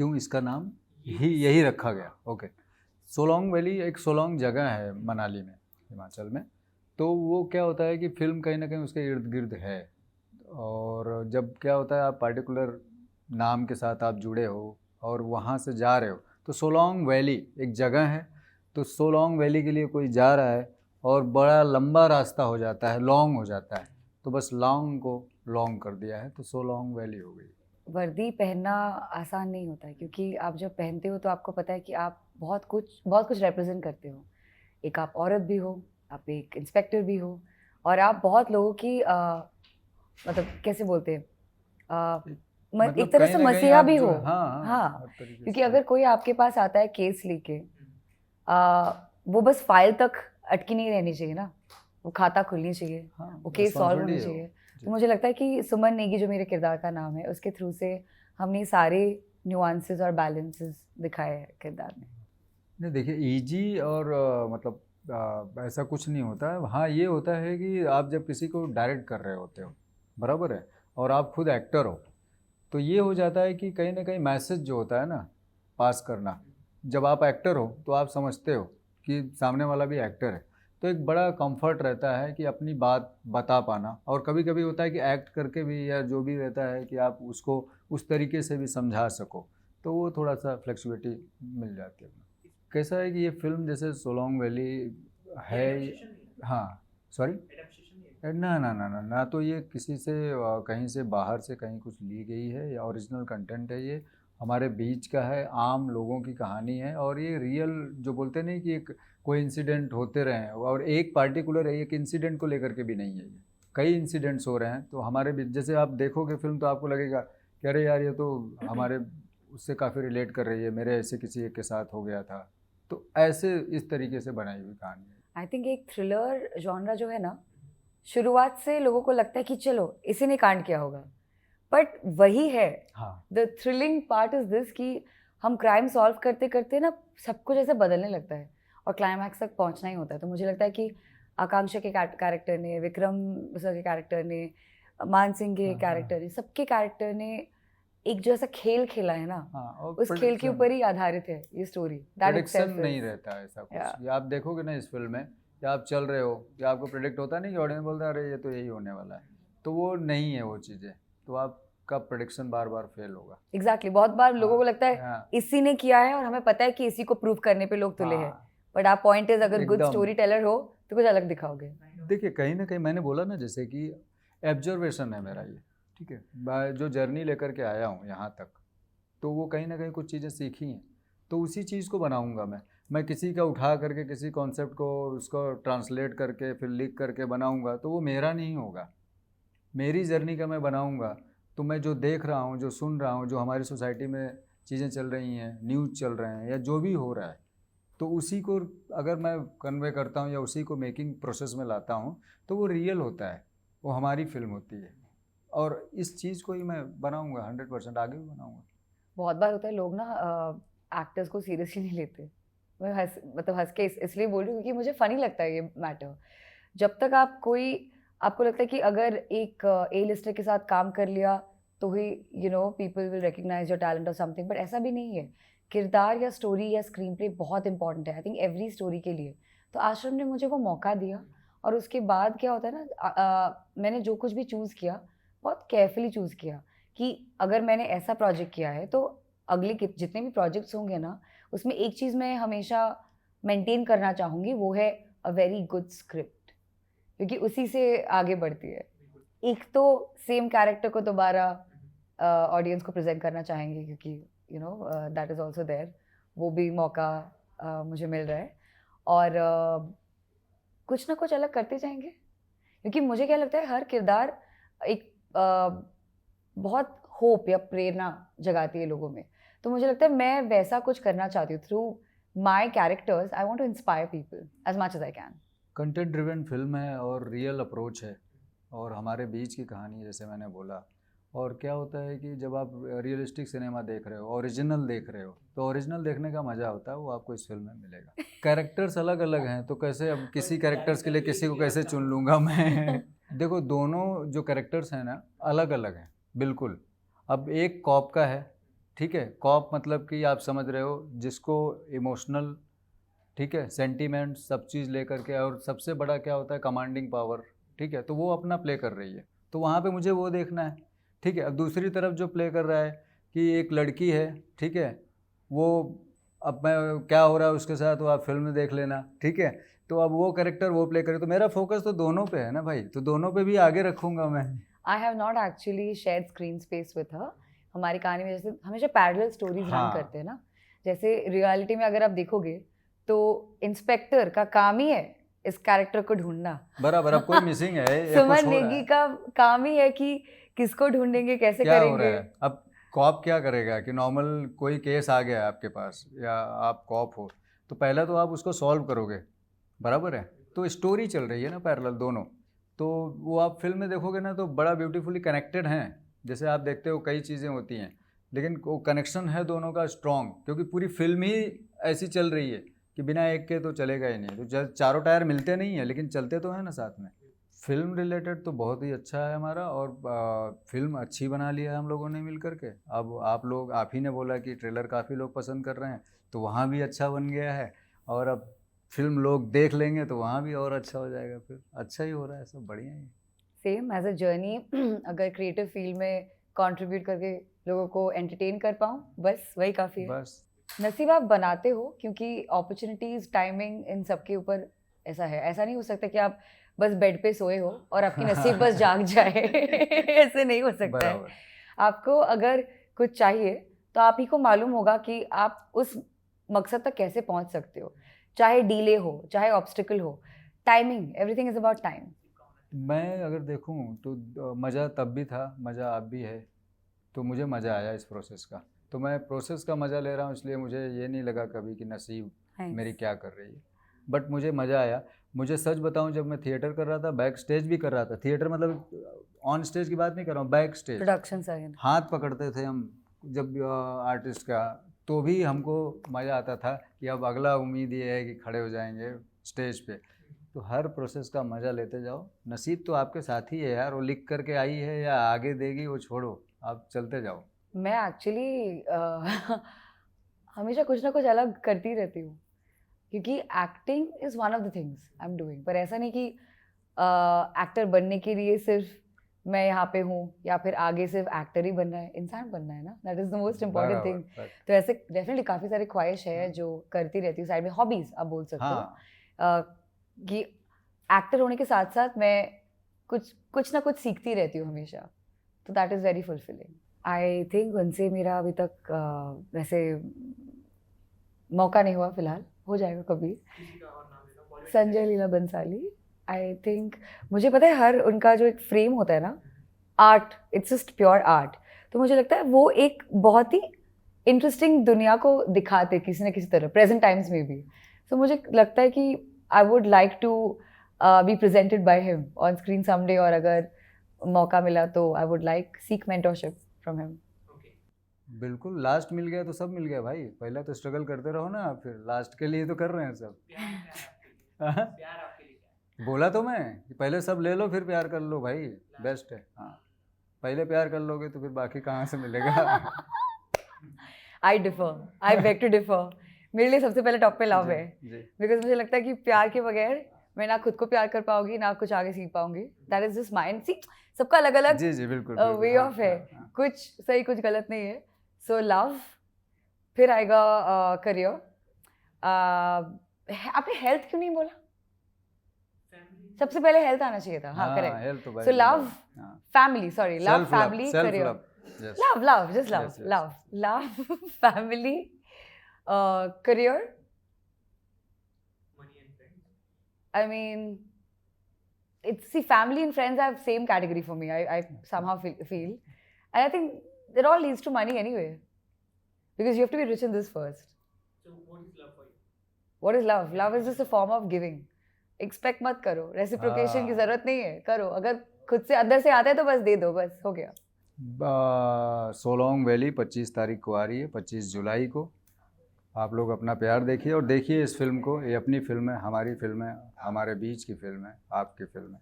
क्यों इसका नाम ही यही रखा गया। ओके, सोलोंग वैली एक सोलोंग जगह है मनाली में, हिमाचल में। तो वो क्या होता है कि फिल्म कहीं ना कहीं उसके इर्द गिर्द है, और जब क्या होता है आप पार्टिकुलर नाम के साथ आप जुड़े हो और वहाँ से जा रहे हो, तो सोलोंग वैली एक जगह है। तो सोलोंग वैली के लिए कोई जा रहा है और बड़ा लंबा रास्ता हो जाता है, लॉन्ग हो जाता है, तो बस लॉन्ग को लॉन्ग कर दिया है, तो सोलोंग वैली हो गई। वर्दी पहनना आसान नहीं होता है, क्योंकि आप जब पहनते हो तो आपको पता है कि आप बहुत कुछ रिप्रेजेंट करते हो। एक आप औरत भी हो, आप एक इंस्पेक्टर भी हो, और आप बहुत लोगों की मतलब कैसे बोलते हैं, एक मतलब तरह कहीं से ना कहीं मसीहा आप भी जो, हो। हाँ हाँ, हाँ, हर तरीके क्योंकि से। अगर कोई आपके पास आता है केस लेके, वो बस फाइल तक अटकी नहीं रहनी चाहिए ना, वो खाता खुलनी चाहिए, हाँ, वो केस सॉल्व रिस्पॉन्सिबिलिटी होनी है वो। चाहिए। तो जी। मुझे लगता है कि सुमन नेगी जो मेरे किरदार का नाम है, उसके थ्रू से हमने सारे न्यूआंसेस और बैलेंसेस दिखाए हैं किरदार में। नहीं देखिए, इजी और मतलब ऐसा कुछ नहीं होता है। हाँ, ये होता है कि आप जब किसी को डायरेक्ट कर रहे होते हो, बराबर है, और आप खुद एक्टर हो, तो ये हो जाता है कि कहीं ना कहीं मैसेज जो होता है ना पास करना, जब आप एक्टर हो तो आप समझते हो कि सामने वाला भी एक्टर है, तो एक बड़ा कंफर्ट रहता है कि अपनी बात बता पाना। और कभी कभी होता है कि एक्ट करके भी, या जो भी रहता है कि आप उसको उस तरीके से भी समझा सको, तो वो थोड़ा सा फ्लेक्सिबिलिटी मिल जाती है। कैसा है कि ये फिल्म जैसे सोलोंग वैली है। हाँ, सॉरी। ना ना ना ना ना, तो ये किसी से कहीं से बाहर से कहीं कुछ ली गई है, या ओरिजिनल कंटेंट है। ये हमारे बीच का है, आम लोगों की कहानी है, और ये रियल जो बोलते नहीं कि एक कोई इंसिडेंट होते रहे हैं, और एक पार्टिकुलर एक इंसिडेंट को लेकर के भी नहीं है, ये कई इंसिडेंट्स हो रहे हैं। तो हमारे बीच जैसे आप देखोगे फिल्म तो आपको लगेगा कि अरे यार, ये तो हमारे उससे काफ़ी रिलेट कर रही है, मेरे ऐसे किसी एक के साथ हो गया था। तो ऐसे इस तरीके से बनाई हुई कहानी है। आई थिंक एक थ्रिलर जॉनरा जो है ना, शुरुआत से लोगों को लगता है कि चलो इसी ने कांड किया होगा, बट वही है हाँ, the thrilling part is this कि हम क्राइम सॉल्व करते करते ना सब कुछ ऐसे बदलने लगता है और क्लाइमैक्स तक पहुंचना ही होता है। तो मुझे लगता है कि आकांक्षा के कैरेक्टर ने, विक्रम सर के कैरेक्टर ने, मान सिंह के हाँ, हाँ, कैरेक्टर ने, सबके कैरेक्टर ने एक जो ऐसा खेल खेला है ना, हाँ। और उस खेल के ऊपर ही आधारित है ये स्टोरी। दैट प्रिडिक्शन इटसेल्फ नहीं इज रहता है ऐसा कुछ। या ये आप देखोगे ना इस फिल्म में, कि आप चल रहे हो, कि आपको प्रिडिक्ट होता नहीं कि ऑडियंस बोलता है अरे ये तो यही होने वाला है, तो वो नहीं है वो चीज़ें। तो आपका प्रिडिक्शन बार बार फेल होगा। एग्जैक्टली बहुत बार लोगों को हाँ, लगता है हाँ, इसी ने किया है और हमें पता है कि इसी को प्रूव करने पे लोग तुले हैं, हाँ, बट आप पॉइंट इज अगर गुड एकदम। स्टोरी टेलर हो तो कुछ अलग दिखाओगे। देखिए, कहीं ना कहीं मैंने बोला ना, जैसे कि एब्जर्वेशन है मेरा ये, ठीक है, मैं जो जर्नी लेकर के आया हूँ यहाँ तक, तो वो कहीं ना कहीं कुछ चीज़ें सीखी हैं, तो उसी चीज़ को बनाऊंगा मैं किसी का उठा करके किसी कॉन्सेप्ट को उसको ट्रांसलेट करके फिर लिख करके बनाऊंगा, तो वो मेरा नहीं होगा। मेरी जर्नी का मैं बनाऊंगा, तो मैं जो देख रहा हूँ, जो सुन रहा हूँ, जो हमारी सोसाइटी में चीज़ें चल रही हैं, न्यूज़ चल रहे हैं, या जो भी हो रहा है, तो उसी को अगर मैं कन्वे करता हूँ या उसी को मेकिंग प्रोसेस में लाता हूँ, तो वो रियल होता है, वो हमारी फिल्म होती है। और इस चीज़ को ही मैं बनाऊंगा 100%, आगे भी बनाऊंगा। बहुत बार होता है लोग ना एक्टर्स को सीरियसली नहीं लेते। मैं हंस के इसलिए बोल रही हूँ क्योंकि मुझे फनी लगता है ये मैटर। जब तक आपको लगता है कि अगर एक ए लिस्टर के साथ काम कर लिया तो ही people will recognise your talent और समथिंग, बट ऐसा भी नहीं है। किरदार या स्टोरी या स्क्रीन प्ले बहुत इंपॉर्टेंट है, आई थिंक एवरी स्टोरी के लिए। तो आश्रम ने मुझे वो मौका दिया, और उसके बाद क्या होता है ना, मैंने जो कुछ भी चूज़ किया बहुत केयरफुली चूज़ किया कि अगर मैंने ऐसा प्रोजेक्ट किया है तो अगले जितने भी प्रोजेक्ट्स होंगे ना, उसमें एक चीज़ मैं हमेशा मेंटेन करना चाहूँगी, वो है अ वेरी गुड स्क्रिप्ट, क्योंकि उसी से आगे बढ़ती है। एक तो सेम कैरेक्टर को दोबारा ऑडियंस को प्रेजेंट करना चाहेंगे, क्योंकि दैट इज़ ऑल्सो देयर, वो भी मौका मुझे मिल रहा है। और कुछ ना कुछ अलग करते जाएंगे, क्योंकि मुझे क्या लगता है हर किरदार एक बहुत होप या प्रेरणा जगाती है लोगों में। तो मुझे लगता है मैं वैसा कुछ करना चाहती हूँ through my characters. I want to inspire people as much as I can. Content driven film है और रियल अप्रोच है, और हमारे बीच की कहानी है, जैसे मैंने बोला। और क्या होता है कि जब आप रियलिस्टिक सिनेमा देख रहे हो, ओरिजिनल देख रहे हो, तो ओरिजिनल देखने का मज़ा होता है, वो आपको इस फिल्म में मिलेगा। कैरेक्टर्स अलग अलग हैं, तो कैसे अब किसी कैरेक्टर्स के लिए किसी को कैसे चुन लूँगा मैं। देखो, दोनों जो कैरेक्टर्स हैं ना अलग अलग हैं, बिल्कुल। अब एक कॉप का है, ठीक है। कॉप मतलब कि आप समझ रहे हो, जिसको इमोशनल, ठीक है, सेंटीमेंट सब चीज़ लेकर के, और सबसे बड़ा क्या होता है कमांडिंग पावर, ठीक है, तो वो अपना प्ले कर रही है, तो वहाँ पे मुझे वो देखना है, ठीक है। अब दूसरी तरफ जो प्ले कर रहा है कि एक लड़की है, ठीक है, वो, अब मैं क्या हो रहा है उसके साथ वो आप फिल्म में देख लेना, ठीक है। तो अब वो कैरेक्टर वो प्ले करे, तो मेरा फोकस तो दोनों पे है ना भाई, तो दोनों पे भी आगे रखूंगा मैं। I have not actually shared screen space with her. हमारी कहानी में जैसे हमेशा पैरेलल स्टोरीज रन हाँ करते हैं ना, जैसे रियलिटी में अगर आप देखोगे तो इंस्पेक्टर का काम ही है इस कैरेक्टर को ढूंढना। बराबर, अब कोई मिसिंग है या कुछ सुमन हो रहा नेगी है, का काम ही है कि किसको ढूंढेंगे, कैसे क्या हो रहा करेंगे। है। अब कॉप क्या करेगा कि नॉर्मल कोई केस आ गया है आपके पास या आप कॉप हो, तो पहला तो आप उसको सॉल्व करोगे, बराबर है। तो स्टोरी चल रही है ना पैरेलल दोनों, तो वो आप फिल्म में देखोगे ना तो बड़ा ब्यूटीफुली कनेक्टेड हैं। जैसे आप देखते हो कई चीज़ें होती हैं, लेकिन वो कनेक्शन है दोनों का स्ट्रॉन्ग, क्योंकि पूरी फिल्म ही ऐसी चल रही है कि बिना एक के तो चलेगा ही नहीं। तो चारों टायर मिलते नहीं हैं लेकिन चलते तो हैं ना साथ में। फिल्म रिलेटेड तो बहुत ही अच्छा है हमारा, और फिल्म अच्छी बना लिया है हम लोगों ने मिल करके। अब आप ही ने बोला कि ट्रेलर काफ़ी लोग पसंद कर रहे हैं, तो वहाँ भी अच्छा बन गया है, और अब फिल्म लोग देख लेंगे तो वहाँ भी और अच्छा हो जाएगा, फिर अच्छा ही हो रहा है, सब बढ़िया ही। सेम एज अ जर्नी, अगर क्रिएटिव फील्ड में कंट्रीब्यूट करके लोगों को एंटरटेन कर पाऊँ, बस वही काफ़ी है। बस नसीब आप बनाते हो, क्योंकि अपॉर्चुनिटीज, टाइमिंग, इन सब के ऊपर ऐसा है। ऐसा नहीं हो सकता कि आप बस बेड पे सोए हो और आपकी नसीब बस जाग जाए। ऐसे नहीं हो सकता है। बराबर। आपको अगर कुछ चाहिए तो आप ही को मालूम होगा कि आप उस मकसद तक कैसे पहुंच सकते हो, चाहे डीले हो, चाहे ऑब्स्टिकल हो। Timing, everything is about time. मैं अगर देखूं तो मज़ा तब भी था, मज़ा अब भी है, तो मुझे मज़ा आया इस प्रोसेस का, तो मैं प्रोसेस का मज़ा ले रहा हूँ, इसलिए मुझे ये नहीं लगा कभी कि नसीब मेरी क्या कर रही है। बट मुझे मज़ा आया। मुझे सच बताऊं, जब मैं थिएटर कर रहा था, बैक स्टेज भी कर रहा था, थिएटर मतलब ऑन स्टेज की बात नहीं कर रहा हूँ, बैक स्टेज प्रोडक्शन साइड। हाथ पकड़ते थे हम जब आर्टिस्ट का, तो भी हमको मज़ा आता था कि अब अगला उम्मीद ये है कि खड़े हो जाएंगे स्टेज पे। तो हर प्रोसेस का मज़ा लेते जाओ, नसीब तो आपके साथ ही है यार, वो लिख करके आई है या आगे देगी वो छोड़ो, आप चलते जाओ। मैं एक्चुअली हमेशा कुछ ना कुछ अलग करती रहती हूँ, क्योंकि acting is one of the things I am doing. पर ऐसा नहीं कि एक्टर बनने के लिए सिर्फ मैं यहाँ पे हूँ, या फिर आगे सिर्फ एक्टर ही बनना है, इंसान बनना है ना, that is the most important thing. तो ऐसे डेफिनेटली काफ़ी सारी ख्वाहिश है जो करती रहती हूँ साइड में, हॉबीज़ आप बोल सकते हो। हाँ, कि एक्टर होने के साथ साथ मैं कुछ ना कुछ सीखती रहती हूँ हमेशा, तो that is very fulfilling. I think उनसे मेरा अभी तक वैसे मौका नहीं हुआ, फिलहाल हो जाएगा कभी। Sanjay Leela Bhansali, I think. मुझे पता है हर उनका जो एक फ्रेम होता है ना, art, it's just pure art. तो मुझे लगता है वो एक बहुत ही इंटरेस्टिंग दुनिया को दिखाते किसी न किसी तरह, प्रेजेंट टाइम्स में भी। तो मुझे लगता है कि I would like to be presented by him on screen someday, और अगर मौका मिला तो I would like seek mentorship from him. बिल्कुल, लास्ट मिल गया तो सब मिल गया भाई, पहले तो स्ट्रगल करते रहो ना, फिर लास्ट के लिए तो कर रहे हैं सब। बोला तो मैं कि पहले सब ले लो फिर प्यार कर लो भाई, बेस्ट है। हाँ, पहले प्यार कर लोगे तो फिर बाकी कहाँ से मिलेगा। I differ, I beg to differ. मेरे लिए सबसे पहले टॉप पे लव है, जी बिकॉज मुझे लगता है कि प्यार के बगैर मैं ना खुद को प्यार कर पाऊंगी, ना कुछ आगे सीख पाऊंगी। That is just mind. See, सबका अलग अलग जी जी बिल्कुल वे ऑफ है, कुछ सही कुछ गलत नहीं है। सो लव, फिर आएगा करियर। आपने हेल्थ क्यों नहीं बोला? सबसे पहले हेल्थ आना चाहिए था। हाँ, correct. So love, family, sorry, love, family, career. Love, just love, Yes, yes. love, family, career. I mean, family and friends have same category for me. I somehow feel, and I think it all leads to money anyway, because you have to be rich in this first. So what is love for you? What is love? Love is just a form of giving. Expect मत करो, reciprocation की जरूरत नहीं है, करो। अगर खुद से अंदर से आता है तो बस दे दो, बस हो गया। सोलोंग वैली 25 तारीख को आ रही है, 25 जुलाई को। आप लोग अपना प्यार देखिए, और देखिए इस फिल्म को, ये अपनी फिल्म है, हमारी फिल्म है, हमारे बीच की फिल्म है, आपकी फिल्म है।